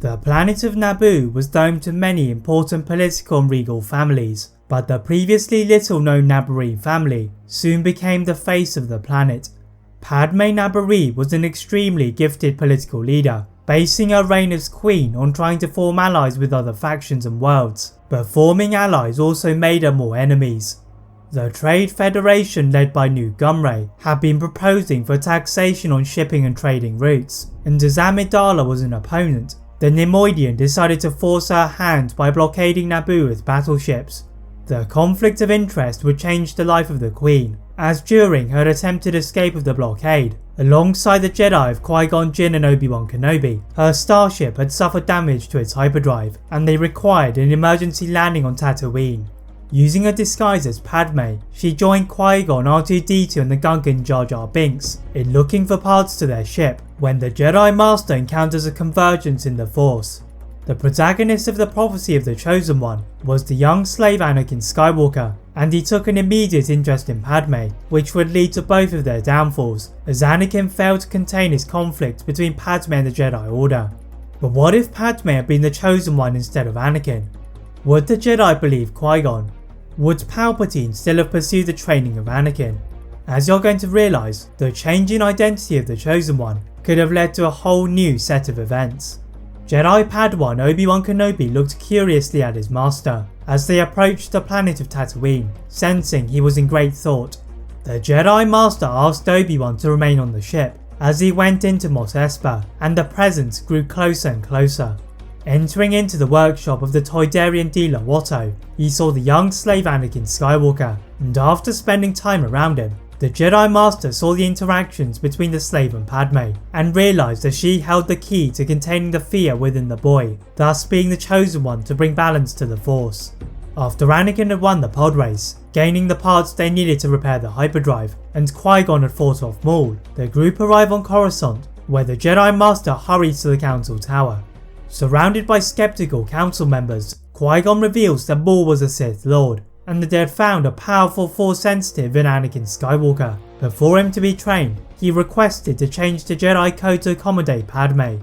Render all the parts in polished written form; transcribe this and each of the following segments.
The planet of Naboo was home to many important political and regal families, but the previously little known Naberrie family soon became the face of the planet. Padme Naberrie was an extremely gifted political leader, basing her reign as queen on trying to form allies with other factions and worlds, but forming allies also made her more enemies. The Trade Federation led by Nute Gunray had been proposing for taxation on shipping and trading routes, and as Amidala was an opponent, the Neimoidian decided to force her hand by blockading Naboo with battleships. The conflict of interest would change the life of the Queen, as during her attempted escape of the blockade, alongside the Jedi of Qui-Gon Jinn and Obi-Wan Kenobi, her starship had suffered damage to its hyperdrive, and they required an emergency landing on Tatooine. Using her disguise as Padme, she joined Qui-Gon, R2-D2 and the Gungan Jar Jar Binks in looking for parts to their ship when the Jedi Master encounters a convergence in the Force. The protagonist of the prophecy of the Chosen One was the young slave Anakin Skywalker, and he took an immediate interest in Padme, which would lead to both of their downfalls, as Anakin failed to contain his conflict between Padme and the Jedi Order. But what if Padme had been the Chosen One instead of Anakin? Would the Jedi believe Qui-Gon? Would Palpatine still have pursued the training of Anakin? As you're going to realise, the change in identity of the Chosen One could have led to a whole new set of events. Jedi Padawan Obi-Wan Kenobi looked curiously at his master as they approached the planet of Tatooine, sensing he was in great thought. The Jedi Master asked Obi-Wan to remain on the ship as he went into Mos Espa, and the presence grew closer and closer. Entering into the workshop of the Toydarian dealer Watto, he saw the young slave Anakin Skywalker, and after spending time around him, the Jedi Master saw the interactions between the slave and Padme, and realised that she held the key to containing the fear within the boy, thus being the chosen one to bring balance to the Force. After Anakin had won the pod race, gaining the parts they needed to repair the hyperdrive, and Qui-Gon had fought off Maul, the group arrive on Coruscant, where the Jedi Master hurries to the Council Tower. Surrounded by skeptical council members, Qui-Gon reveals that Maul was a Sith Lord, and that they had found a powerful Force sensitive in Anakin Skywalker. Before him to be trained, he requested to change the Jedi code to accommodate Padme.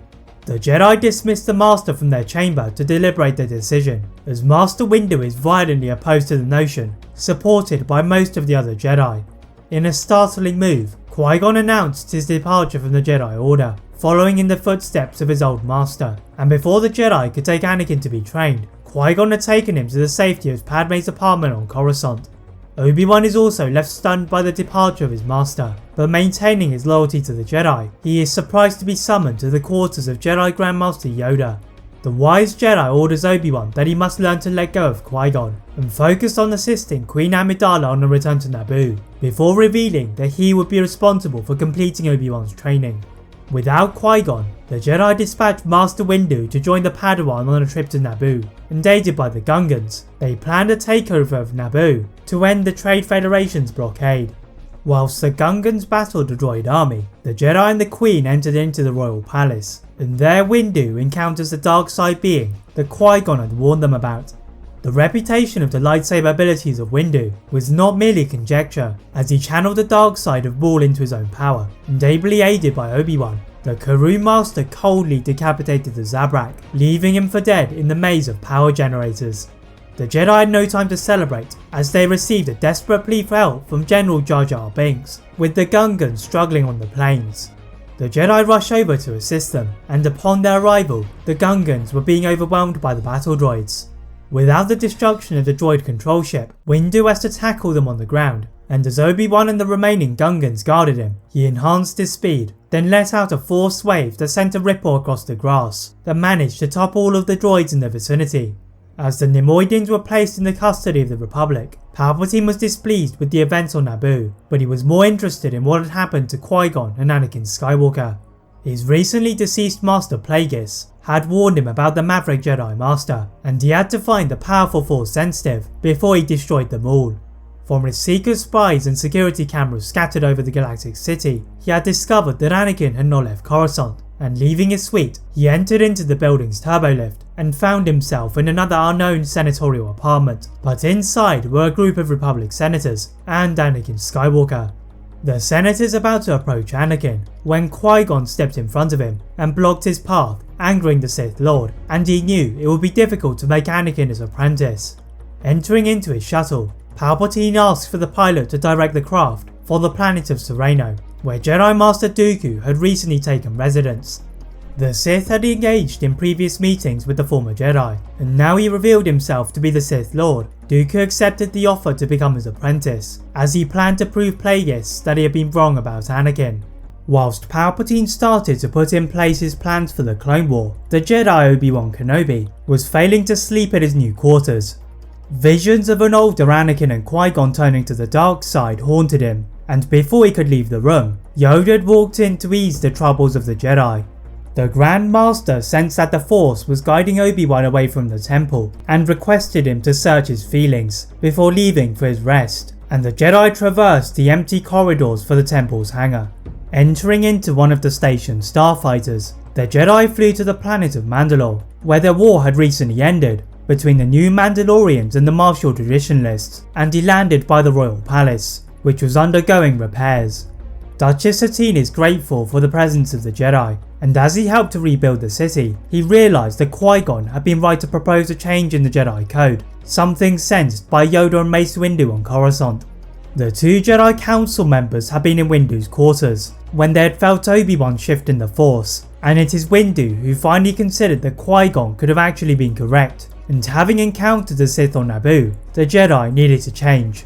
The Jedi dismissed the Master from their chamber to deliberate their decision, as Master Windu is violently opposed to the notion, supported by most of the other Jedi. In a startling move, Qui-Gon announced his departure from the Jedi Order, following in the footsteps of his old master, and before the Jedi could take Anakin to be trained, Qui-Gon had taken him to the safety of Padme's apartment on Coruscant. Obi-Wan is also left stunned by the departure of his master, but maintaining his loyalty to the Jedi, he is surprised to be summoned to the quarters of Jedi Grandmaster Yoda. The wise Jedi orders Obi-Wan that he must learn to let go of Qui-Gon, and focus on assisting Queen Amidala on a return to Naboo, before revealing that he would be responsible for completing Obi-Wan's training. Without Qui-Gon, the Jedi dispatched Master Windu to join the Padawan on a trip to Naboo, and aided by the Gungans, they planned a takeover of Naboo to end the Trade Federation's blockade. Whilst the Gungans battled the droid army, the Jedi and the Queen entered into the royal palace, and there Windu encounters the dark side being that Qui-Gon had warned them about. The reputation of the lightsaber abilities of Windu was not merely conjecture, as he channeled the dark side of Maul into his own power, and ably aided by Obi-Wan. The Karoo Master coldly decapitated the Zabrak, leaving him for dead in the maze of power generators. The Jedi had no time to celebrate, as they received a desperate plea for help from General Jar Jar Binks, with the Gungans struggling on the plains. The Jedi rush over to assist them, and upon their arrival, the Gungans were being overwhelmed by the battle droids. Without the destruction of the droid control ship, Windu has to tackle them on the ground, and as Obi-Wan and the remaining Gungans guarded him, he enhanced his speed, then let out a force wave that sent a ripple across the grass that managed to top all of the droids in the vicinity. As the Neimoidians were placed in the custody of the Republic, Palpatine was displeased with the events on Naboo, but he was more interested in what had happened to Qui-Gon and Anakin Skywalker. His recently deceased master Plagueis had warned him about the Maverick Jedi Master, and he had to find the powerful Force sensitive before he destroyed them all. From his secret spies and security cameras scattered over the galactic city, he had discovered that Anakin had not left Coruscant, and leaving his suite, he entered into the building's turbolift and found himself in another unknown senatorial apartment, but inside were a group of Republic senators and Anakin Skywalker. The senators about to approach Anakin when Qui-Gon stepped in front of him and blocked his path angering the Sith Lord, and he knew it would be difficult to make Anakin his apprentice. Entering into his shuttle, Palpatine asks for the pilot to direct the craft for the planet of Sereno, where Jedi Master Dooku had recently taken residence. The Sith had engaged in previous meetings with the former Jedi, and now he revealed himself to be the Sith Lord. Dooku accepted the offer to become his apprentice, as he planned to prove Plagueis that he had been wrong about Anakin. Whilst Palpatine started to put in place his plans for the Clone War, the Jedi Obi-Wan Kenobi was failing to sleep at his new quarters. Visions of an older Anakin and Qui-Gon turning to the dark side haunted him, and before he could leave the room, Yoda had walked in to ease the troubles of the Jedi. The Grand Master sensed that the Force was guiding Obi-Wan away from the temple and requested him to search his feelings before leaving for his rest, and the Jedi traversed the empty corridors for the temple's hangar. Entering into one of the station's starfighters, the Jedi flew to the planet of Mandalore, where their war had recently ended between the new Mandalorians and the martial traditionalists, and he landed by the Royal Palace, which was undergoing repairs. Duchess Satine is grateful for the presence of the Jedi, and as he helped to rebuild the city, he realised that Qui-Gon had been right to propose a change in the Jedi Code, something sensed by Yoda and Mace Windu on Coruscant. The two Jedi Council members had been in Windu's quarters when they had felt Obi-Wan shift in the Force, and it is Windu who finally considered that Qui-Gon could have actually been correct, and having encountered the Sith on Naboo, the Jedi needed to change.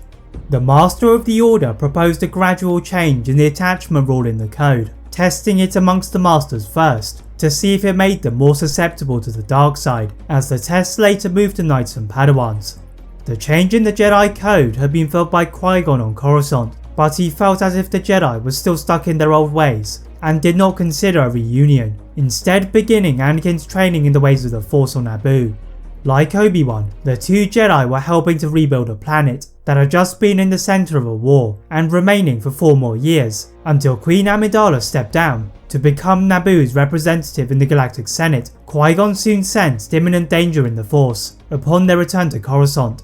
The Master of the Order proposed a gradual change in the attachment rule in the code, testing it amongst the Masters first, to see if it made them more susceptible to the dark side, as the tests later moved to Knights and Padawans. The change in the Jedi Code had been felt by Qui-Gon on Coruscant, but he felt as if the Jedi were still stuck in their old ways, and did not consider a reunion, instead beginning Anakin's training in the ways of the Force on Naboo. Like Obi-Wan, the two Jedi were helping to rebuild a planet that had just been in the centre of a war, and remaining for 4 more years, until Queen Amidala stepped down to become Naboo's representative in the Galactic Senate. Qui-Gon soon sensed imminent danger in the Force upon their return to Coruscant.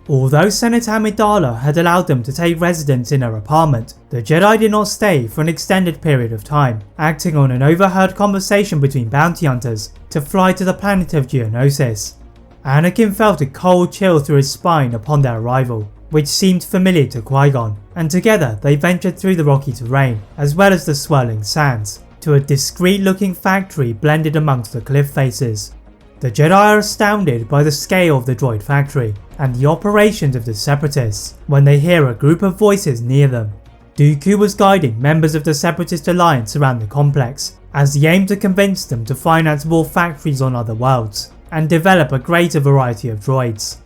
Although Senator Amidala had allowed them to take residence in her apartment, the Jedi did not stay for an extended period of time, acting on an overheard conversation between bounty hunters to fly to the planet of Geonosis. Anakin felt a cold chill through his spine upon their arrival, which seemed familiar to Qui-Gon, and together they ventured through the rocky terrain, as well as the swirling sands, to a discreet looking factory blended amongst the cliff faces. The Jedi are astounded by the scale of the droid factory and the operations of the Separatists when they hear a group of voices near them. Dooku was guiding members of the Separatist Alliance around the complex, as he aimed to convince them to finance more factories on other worlds and develop a greater variety of droids.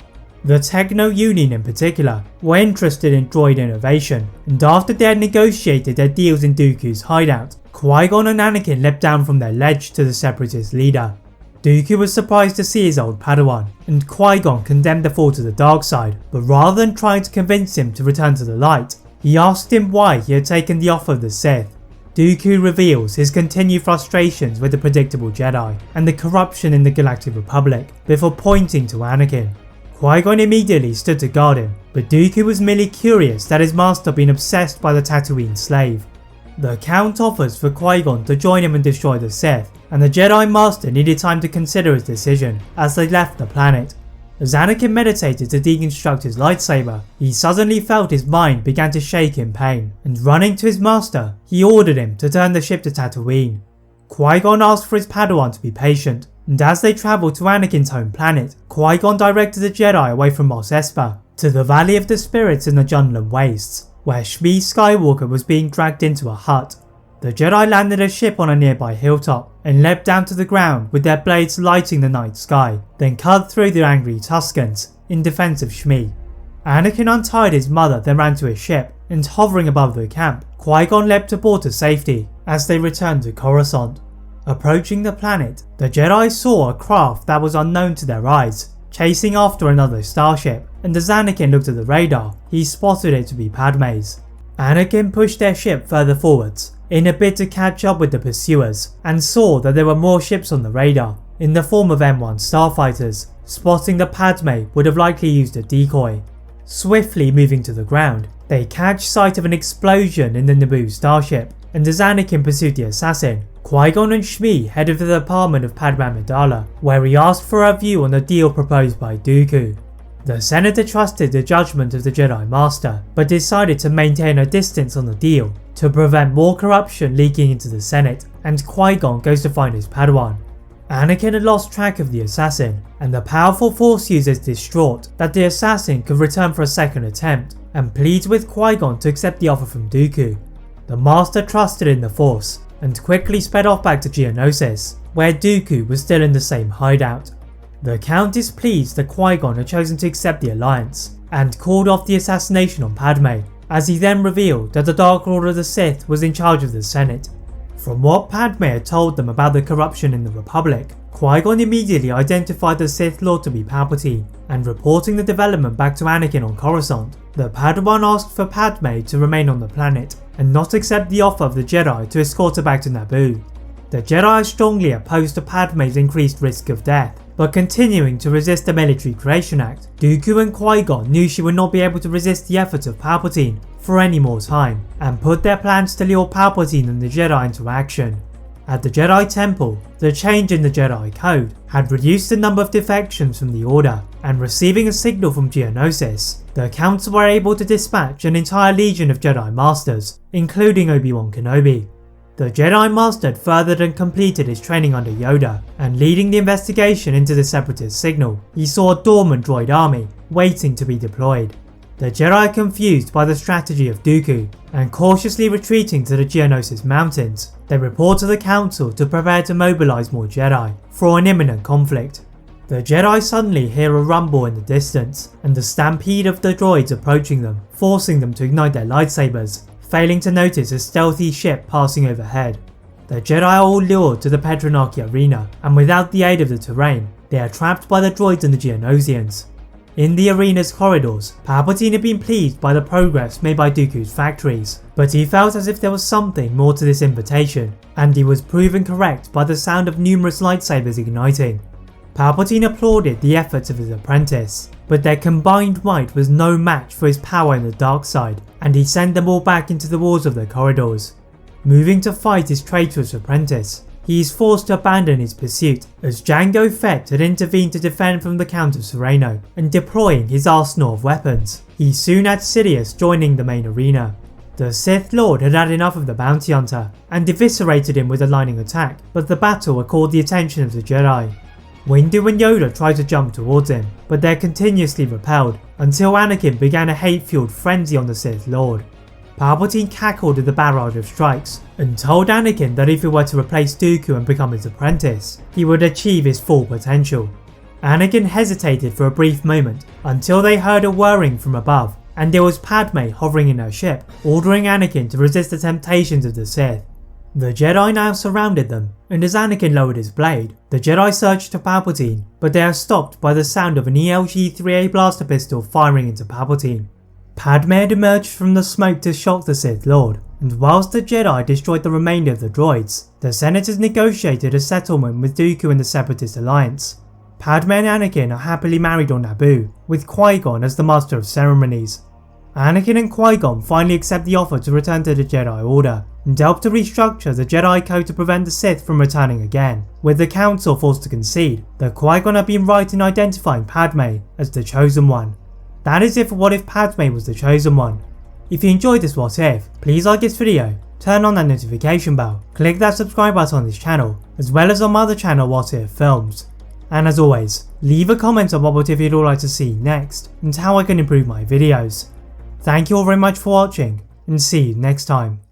The Techno Union in particular were interested in droid innovation, and after they had negotiated their deals in Dooku's hideout, Qui-Gon and Anakin leapt down from their ledge to the Separatist leader. Dooku was surprised to see his old Padawan, and Qui-Gon condemned the fall to the dark side, but rather than trying to convince him to return to the light, he asked him why he had taken the offer of the Sith. Dooku reveals his continued frustrations with the predictable Jedi and the corruption in the Galactic Republic before pointing to Anakin. Qui-Gon immediately stood to guard him, but Dooku was merely curious that his master had been obsessed by the Tatooine slave. The Count offers for Qui-Gon to join him and destroy the Sith, and the Jedi Master needed time to consider his decision as they left the planet. As Anakin meditated to deconstruct his lightsaber, he suddenly felt his mind began to shake in pain, and running to his master, he ordered him to turn the ship to Tatooine. Qui-Gon asked for his Padawan to be patient, and as they travelled to Anakin's home planet, Qui-Gon directed the Jedi away from Mos Espa to the Valley of the Spirits in the Jundland Wastes, where Shmi Skywalker was being dragged into a hut. The Jedi landed a ship on a nearby hilltop and leapt down to the ground with their blades lighting the night sky, then cut through the angry Tuskens in defence of Shmi. Anakin untied his mother, then ran to his ship, and hovering above the camp, Qui-Gon leapt aboard to safety as they returned to Coruscant. Approaching the planet, the Jedi saw a craft that was unknown to their eyes, chasing after another starship, and as Anakin looked at the radar, he spotted it to be Padme's. Anakin pushed their ship further forwards, in a bid to catch up with the pursuers, and saw that there were more ships on the radar, in the form of M1 starfighters. Spotting that Padme would have likely used a decoy. Swiftly moving to the ground, they catch sight of an explosion in the Naboo starship, and as Anakin pursued the assassin, Qui-Gon and Shmi headed for the apartment of Padme Amidala, where he asked for her view on the deal proposed by Dooku. The senator trusted the judgment of the Jedi Master, but decided to maintain a distance on the deal to prevent more corruption leaking into the Senate, and Qui-Gon goes to find his Padawan. Anakin had lost track of the assassin, and the powerful Force user is distraught that the assassin could return for a second attempt, and pleads with Qui-Gon to accept the offer from Dooku. The Master trusted in the Force, and quickly sped off back to Geonosis, where Dooku was still in the same hideout. The Count is pleased that Qui-Gon had chosen to accept the alliance, and called off the assassination on Padme, as he then revealed that the Dark Lord of the Sith was in charge of the Senate. From what Padme had told them about the corruption in the Republic, Qui-Gon immediately identified the Sith Lord to be Palpatine, and reporting the development back to Anakin on Coruscant, the Padawan asked for Padme to remain on the planet, and not accept the offer of the Jedi to escort her back to Naboo. The Jedi are strongly opposed to Padme's increased risk of death, but continuing to resist the Military Creation Act, Dooku and Qui-Gon knew she would not be able to resist the efforts of Palpatine for any more time, and put their plans to lure Palpatine and the Jedi into action. At the Jedi Temple, the change in the Jedi Code had reduced the number of defections from the Order, and receiving a signal from Geonosis, the Council were able to dispatch an entire legion of Jedi Masters, including Obi-Wan Kenobi. The Jedi Master had furthered and completed his training under Yoda, and leading the investigation into the Separatist signal, he saw a dormant droid army waiting to be deployed. The Jedi are confused by the strategy of Dooku, and cautiously retreating to the Geonosis Mountains, they report to the Council to prepare to mobilise more Jedi for an imminent conflict. The Jedi suddenly hear a rumble in the distance, and the stampede of the droids approaching them, forcing them to ignite their lightsabers, failing to notice a stealthy ship passing overhead. The Jedi are all lured to the Pedronarchy arena, and without the aid of the terrain, they are trapped by the droids and the Geonosians. In the arena's corridors, Palpatine had been pleased by the progress made by Dooku's factories, but he felt as if there was something more to this invitation, and he was proven correct by the sound of numerous lightsabers igniting. Palpatine applauded the efforts of his apprentice, but their combined might was no match for his power in the dark side, and he sent them all back into the walls of the corridors. Moving to fight his traitorous apprentice, he is forced to abandon his pursuit, as Jango Fett had intervened to defend from the Count of Sereno, and deploying his arsenal of weapons. He soon had Sidious joining the main arena. The Sith Lord had had enough of the bounty hunter, and eviscerated him with a lightning attack, but the battle had caught the attention of the Jedi. Windu and Yoda tried to jump towards him, but they're continuously repelled, until Anakin began a hate-fueled frenzy on the Sith Lord. Palpatine cackled at the barrage of strikes, and told Anakin that if he were to replace Dooku and become his apprentice, he would achieve his full potential. Anakin hesitated for a brief moment, until they heard a whirring from above, and it was Padme hovering in her ship, ordering Anakin to resist the temptations of the Sith. The Jedi now surrounded them, and as Anakin lowered his blade, the Jedi surged to Palpatine, but they are stopped by the sound of an ELG-3A blaster pistol firing into Palpatine. Padme had emerged from the smoke to shock the Sith Lord, and whilst the Jedi destroyed the remainder of the droids, the senators negotiated a settlement with Dooku and the Separatist Alliance. Padme and Anakin are happily married on Naboo, with Qui-Gon as the Master of Ceremonies. Anakin and Qui-Gon finally accept the offer to return to the Jedi Order, and help to restructure the Jedi Code to prevent the Sith from returning again, with the Council forced to concede that Qui-Gon had been right in identifying Padme as the Chosen One. That is it for What If Padme was the Chosen One. If you enjoyed this What If, please like this video, turn on that notification bell, click that subscribe button on this channel, as well as on my other channel What If Films. And as always, leave a comment on what if you'd all like to see next, and how I can improve my videos. Thank you all very much for watching, and see you next time.